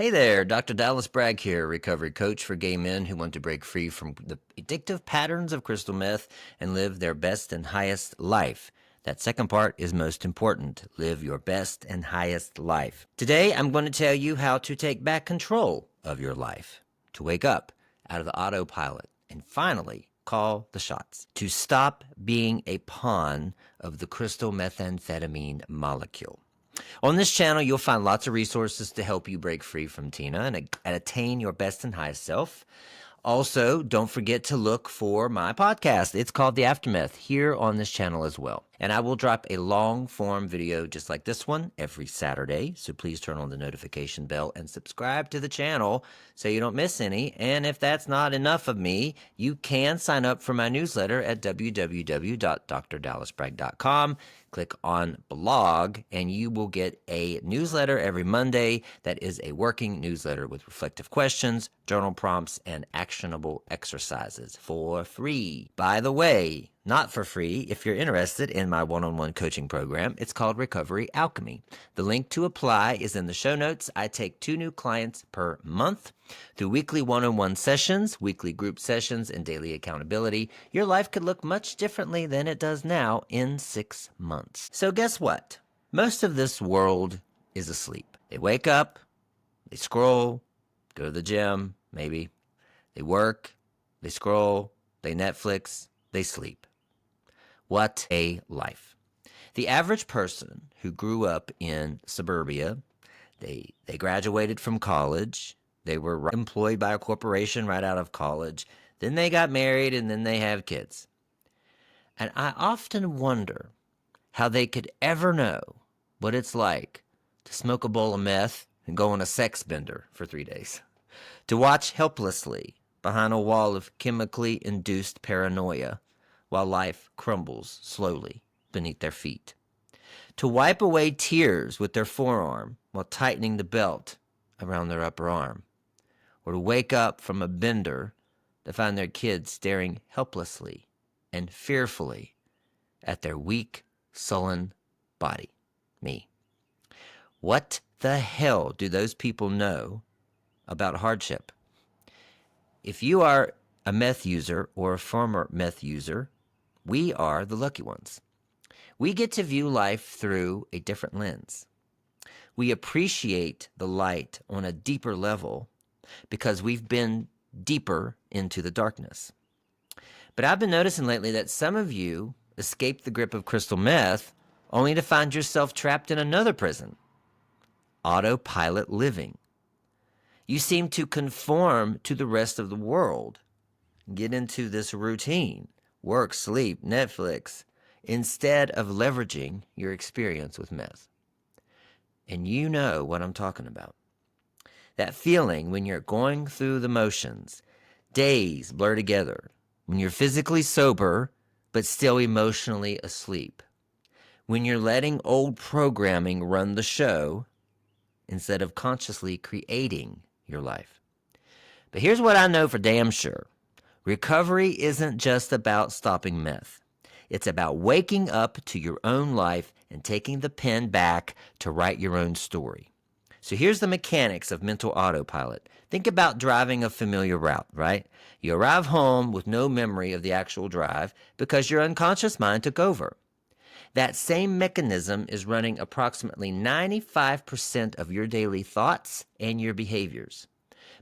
Hey there, Dr. Dallas Bragg here, recovery coach for gay men who want to break free from the addictive patterns of crystal meth and live their best and highest life. That second part is most important. Live your best and highest life. Today, I'm going to tell you how to take back control of your life, to wake up out of the autopilot, and finally call the shots, to stop being a pawn of the crystal methamphetamine molecule. On this channel, you'll find lots of resources to help you break free from TINA and attain your best and highest self. Also, don't forget to look for my podcast. It's called The Aftermath here on this channel as well. And I will drop a long form video just like this one every Saturday. So please turn on the notification bell and subscribe to the channel so you don't miss any. And if that's not enough of me, you can sign up for my newsletter at www.drdallasbragg.com. Click on blog and you will get a newsletter every Monday that is a working newsletter with reflective questions, journal prompts, and actionable exercises for free. By the way, not for free, if you're interested in my one-on-one coaching program, it's called Recovery Alchemy. The link to apply is in the show notes. I take 2 new clients per month. Through weekly one-on-one sessions, weekly group sessions, and daily accountability, your life could look much differently than it does now in 6 months. So guess what? Most of this world is asleep. They wake up, they scroll, go to the gym, maybe. They work, they scroll, they Netflix, they sleep. What a life. The average person who grew up in suburbia, they graduated from college, they were employed by a corporation right out of college, then they got married, and then they have kids. And I often wonder how they could ever know what it's like to smoke a bowl of meth and go on a sex bender for 3 days, to watch helplessly behind a wall of chemically induced paranoia while life crumbles slowly beneath their feet, to wipe away tears with their forearm while tightening the belt around their upper arm, or to wake up from a bender to find their kids staring helplessly and fearfully at their weak, sullen body, me. What the hell do those people know about hardship? If you are a meth user or a former meth user, we are the lucky ones. We get to view life through a different lens. We appreciate the light on a deeper level because we've been deeper into the darkness. But I've been noticing lately that some of you escape the grip of crystal meth only to find yourself trapped in another prison, autopilot living. You seem to conform to the rest of the world, get into this routine, work, sleep, Netflix, instead of leveraging your experience with meth. And you know what I'm talking about. That feeling when you're going through the motions, days blur together, when you're physically sober but still emotionally asleep, when you're letting old programming run the show instead of consciously creating your life. But here's what I know for damn sure. Recovery isn't just about stopping meth. It's about waking up to your own life and taking the pen back to write your own story. So here's the mechanics of mental autopilot. Think about driving a familiar route, right? You arrive home with no memory of the actual drive because your unconscious mind took over. That same mechanism is running approximately 95% of your daily thoughts and your behaviors.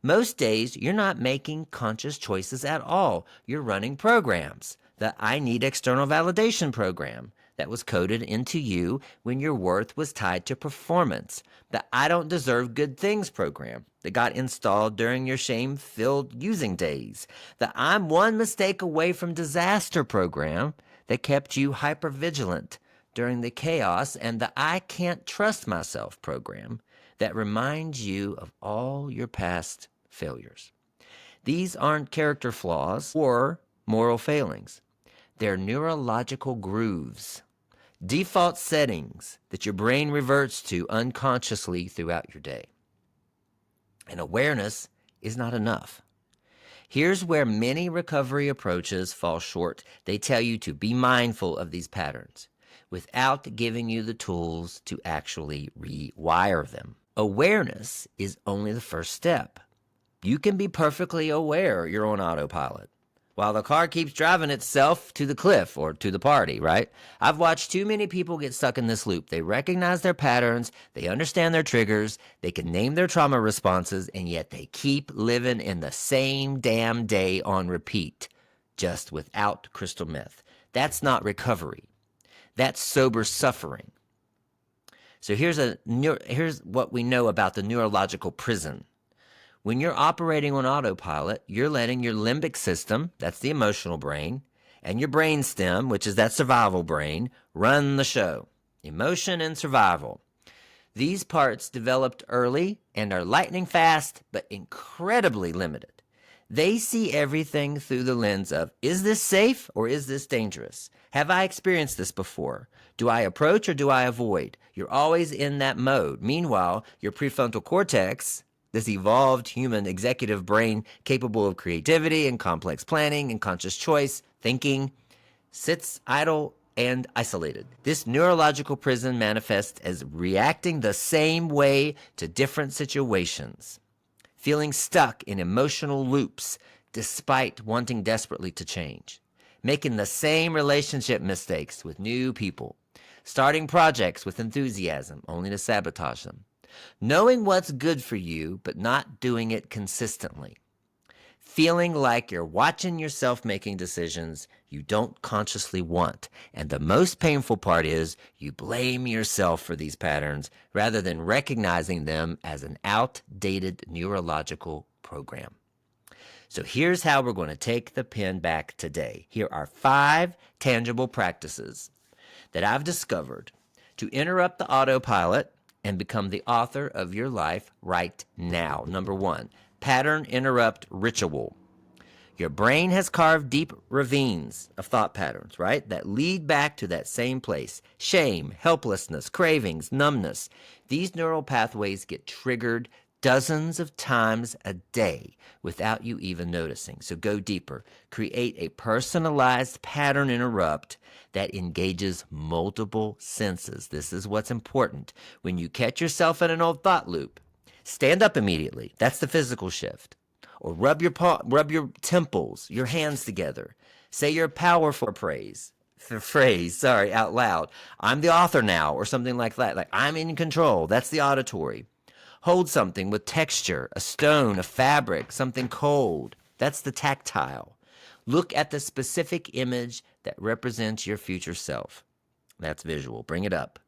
Most days, you're not making conscious choices at all. You're running programs. The I need external validation program that was coded into you when your worth was tied to performance. The I don't deserve good things program that got installed during your shame-filled using days. The I'm one mistake away from disaster program that kept you hypervigilant during the chaos, and the I can't trust myself program that reminds you of all your past failures. These aren't character flaws or moral failings. They're neurological grooves, default settings that your brain reverts to unconsciously throughout your day. And awareness is not enough. Here's where many recovery approaches fall short. They tell you to be mindful of these patterns without giving you the tools to actually rewire them. Awareness is only the first step. You can be perfectly aware you're on autopilot while the car keeps driving itself to the cliff or to the party, right? I've watched too many people get stuck in this loop. They recognize their patterns, they understand their triggers, they can name their trauma responses, and yet they keep living in the same damn day on repeat, just without crystal meth. That's not recovery. That's sober suffering. So here's what we know about the neurological prison. When you're operating on autopilot, you're letting your limbic system, that's the emotional brain, and your brainstem, which is that survival brain, run the show. Emotion and survival. These parts developed early and are lightning fast, but incredibly limited. They see everything through the lens of, is this safe or is this dangerous? Have I experienced this before? Do I approach or do I avoid? You're always in that mode. Meanwhile, your prefrontal cortex, this evolved human executive brain capable of creativity and complex planning and conscious choice, thinking, sits idle and isolated. This neurological prison manifests as reacting the same way to different situations, feeling stuck in emotional loops despite wanting desperately to change, making the same relationship mistakes with new people, starting projects with enthusiasm only to sabotage them, knowing what's good for you but not doing it consistently, feeling like you're watching yourself making decisions you don't consciously want. And the most painful part is you blame yourself for these patterns rather than recognizing them as an outdated neurological program. So here's how we're going to take the pen back today. Here are 5 tangible practices that I've discovered to interrupt the autopilot and become the author of your life right now. Number 1, pattern interrupt ritual. Your brain has carved deep ravines of thought patterns, right, that lead back to that same place. Shame, helplessness, cravings, numbness. These neural pathways get triggered dozens of times a day without you even noticing. So go deeper. Create a personalized pattern interrupt that engages multiple senses. This is what's important. When you catch yourself in an old thought loop, stand up immediately. That's the physical shift. Or rub your temples, your hands together. Say your powerful phrase out loud. I'm the author now, or something like that. Like, I'm in control. That's the auditory. Hold something with texture, a stone, a fabric, something cold. That's the tactile. Look at the specific image that represents your future self. That's visual. Bring it up.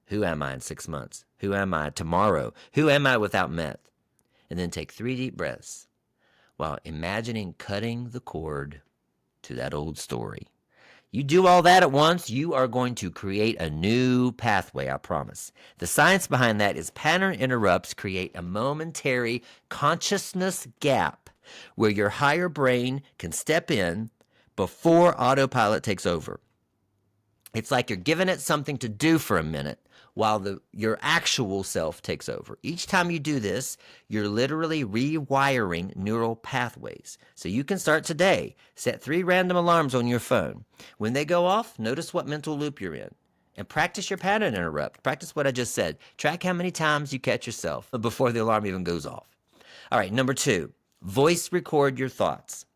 Who am I in 6 months? Who am I tomorrow? Who am I without meth? And then take 3 deep breaths while imagining cutting the cord to that old story. You do all that at once, you are going to create a new pathway, I promise. The science behind that is pattern interrupts create a momentary consciousness gap where your higher brain can step in before autopilot takes over. It's like you're giving it something to do for a minute while your actual self takes over. Each time you do this, you're literally rewiring neural pathways. So you can start today. Set 3 random alarms on your phone. When they go off, notice what mental loop you're in. And practice your pattern interrupt. Practice what I just said. Track how many times you catch yourself before the alarm even goes off. All right, number 2, voice record your thoughts.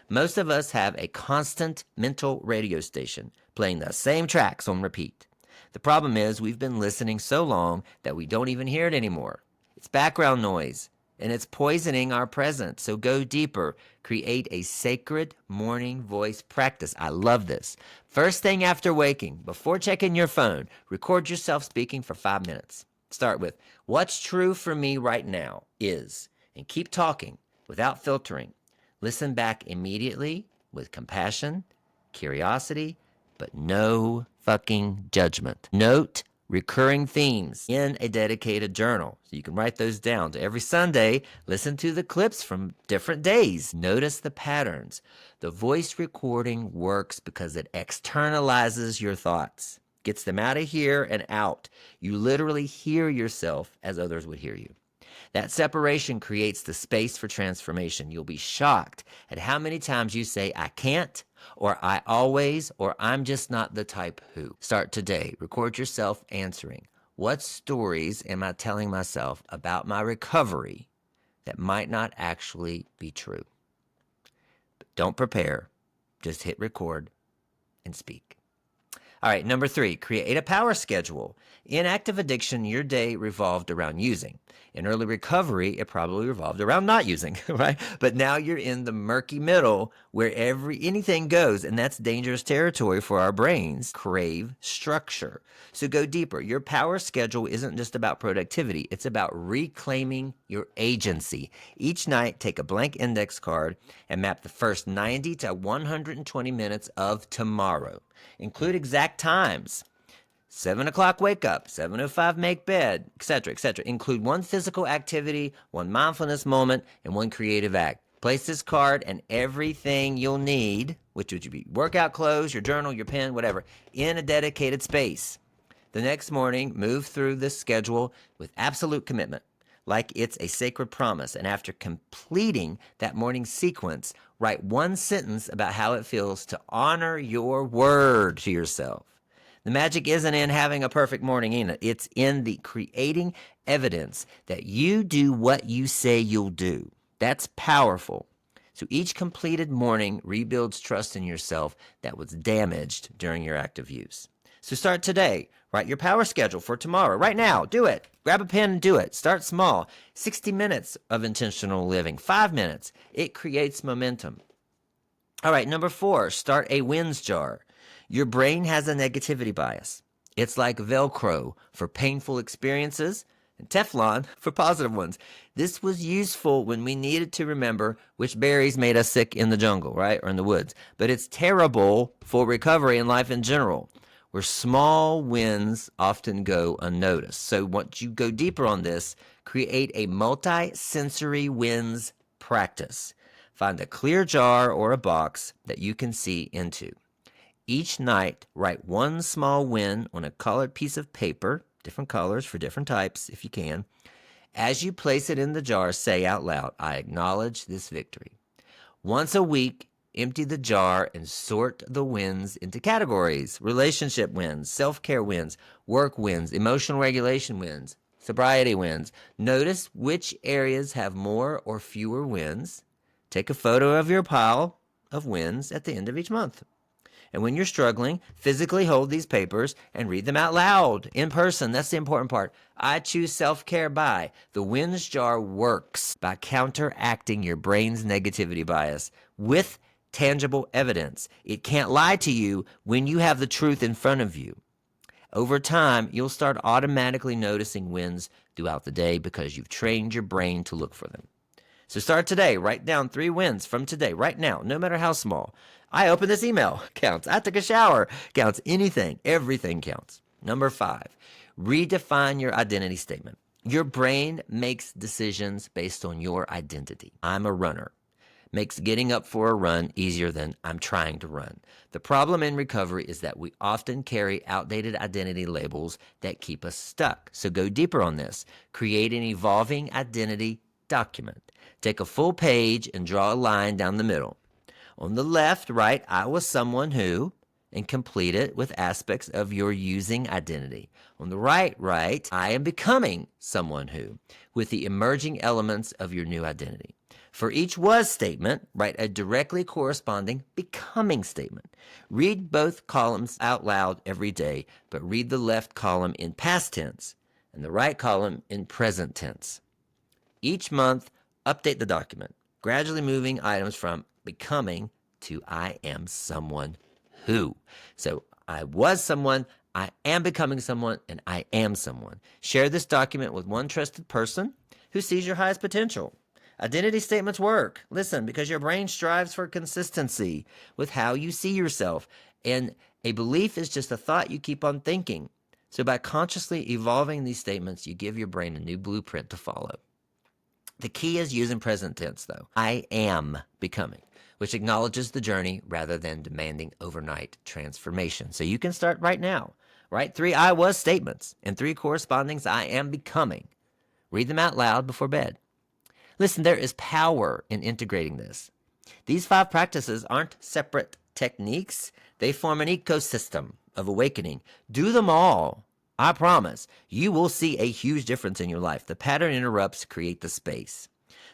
Most of us have a constant mental radio station playing the same tracks on repeat. The problem is we've been listening so long that we don't even hear it anymore. It's background noise, and it's poisoning our present. So go deeper. Create a sacred morning voice practice. I love this. First thing after waking, before checking your phone, record yourself speaking for 5 minutes. Start with, what's true for me right now is, and keep talking without filtering. Listen back immediately with compassion, curiosity, but no fucking judgment. Note recurring themes in a dedicated journal. So you can write those down. So every Sunday, listen to the clips from different days. Notice the patterns. The voice recording works because it externalizes your thoughts, gets them out of here and out. You literally hear yourself as others would hear you. That separation creates the space for transformation. You'll be shocked at how many times you say, I can't, or I always, or I'm just not the type who. Start today. Record yourself answering. What stories am I telling myself about my recovery that might not actually be true? Don't prepare. Just hit record and speak. All right, number 3, create a power schedule. In active addiction, your day revolved around using. In early recovery, it probably revolved around not using, right? But now you're in the murky middle where anything goes, and that's dangerous territory for our brains. Crave structure. So go deeper. Your power schedule isn't just about productivity. It's about reclaiming your agency. Each night, take a blank index card and map the first 90 to 120 minutes of tomorrow. Include exact times. 7 o'clock wake up, 7:05 make bed, etc., etc. Include one physical activity, one mindfulness moment, and one creative act. Place this card and everything you'll need, which would be workout clothes, your journal, your pen, whatever, in a dedicated space. The next morning, move through this schedule with absolute commitment, like it's a sacred promise. And after completing that morning sequence, write one sentence about how it feels to honor your word to yourself. The magic isn't in having a perfect morning either. It's in the creating evidence that you do what you say you'll do. That's powerful. So each completed morning rebuilds trust in yourself that was damaged during your active use. So start today. Write your power schedule for tomorrow. Right now, do it. Grab a pen and do it. Start small. 60 minutes of intentional living. 5 minutes. It creates momentum. All right, number 4, start a wins jar. Your brain has a negativity bias. It's like Velcro for painful experiences and Teflon for positive ones. This was useful when we needed to remember which berries made us sick in the jungle, right, or in the woods. But it's terrible for recovery and life in general, where small wins often go unnoticed. So once you go deeper on this, create a multi-sensory wins practice. Find a clear jar or a box that you can see into. Each night, write one small win on a colored piece of paper, different colors for different types if you can. As you place it in the jar, say out loud, I acknowledge this victory. Once a week, empty the jar and sort the wins into categories: relationship wins, self-care wins, work wins, emotional regulation wins, sobriety wins. Notice which areas have more or fewer wins. Take a photo of your pile of wins at the end of each month. And when you're struggling, physically hold these papers and read them out loud in person. That's the important part. I choose self-care by. The wins jar works by counteracting your brain's negativity bias with tangible evidence. It can't lie to you when you have the truth in front of you. Over time, you'll start automatically noticing wins throughout the day because you've trained your brain to look for them. So start today. Write down 3 wins from today, right now, no matter how small. I opened this email. Counts. I took a shower. Counts. Anything. Everything counts. Number 5, redefine your identity statement. Your brain makes decisions based on your identity. I'm a runner. Makes getting up for a run easier than I'm trying to run. The problem in recovery is that we often carry outdated identity labels that keep us stuck. So go deeper on this. Create an evolving identity document. Take a full page and draw a line down the middle. On the left, write, I was someone who, and complete it with aspects of your using identity. On the right, write, I am becoming someone who, with the emerging elements of your new identity. For each was statement, write a directly corresponding becoming statement. Read both columns out loud every day, but read the left column in past tense and the right column in present tense. Each month, update the document, gradually moving items from becoming to I am someone who. So I was someone, I am becoming someone, and I am someone. Share this document with one trusted person who sees your highest potential. Identity statements work. Listen, because your brain strives for consistency with how you see yourself. And a belief is just a thought you keep on thinking. So by consciously evolving these statements, you give your brain a new blueprint to follow. The key is using present tense, though. I am becoming, which acknowledges the journey rather than demanding overnight transformation. So you can start right now. Write 3 I was statements and 3 corresponding I am becoming. Read them out loud before bed. Listen, there is power in integrating this. These 5 practices aren't separate techniques. They form an ecosystem of awakening. Do them all I promise you will see a huge difference in your life. The pattern interrupts create the space.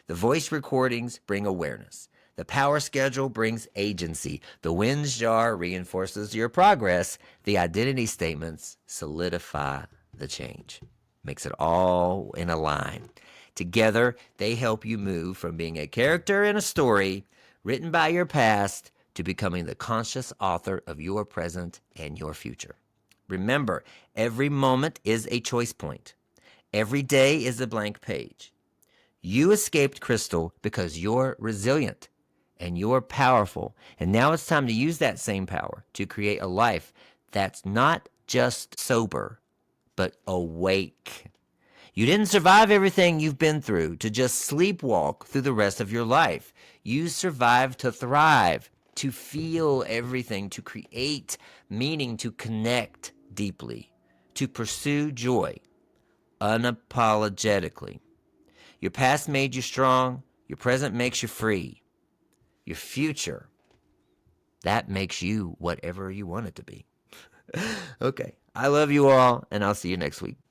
The voice recordings bring awareness. The power schedule brings agency. The wins jar reinforces your progress. The identity statements solidify the change. Makes it all in a line. Together, they help you move from being a character in a story written by your past to becoming the conscious author of your present and your future. Remember, every moment is a choice point. Every day is a blank page. You escaped Crystal because you're resilient and you're powerful. And now it's time to use that same power to create a life that's not just sober, but awake. You didn't survive everything you've been through to just sleepwalk through the rest of your life. You survived to thrive, to feel everything, to create meaning, to connect deeply, to pursue joy unapologetically. Your past made you strong. Your present makes you free. Your future, that makes you whatever you want it to be. Okay. I love you all, and I'll see you next week.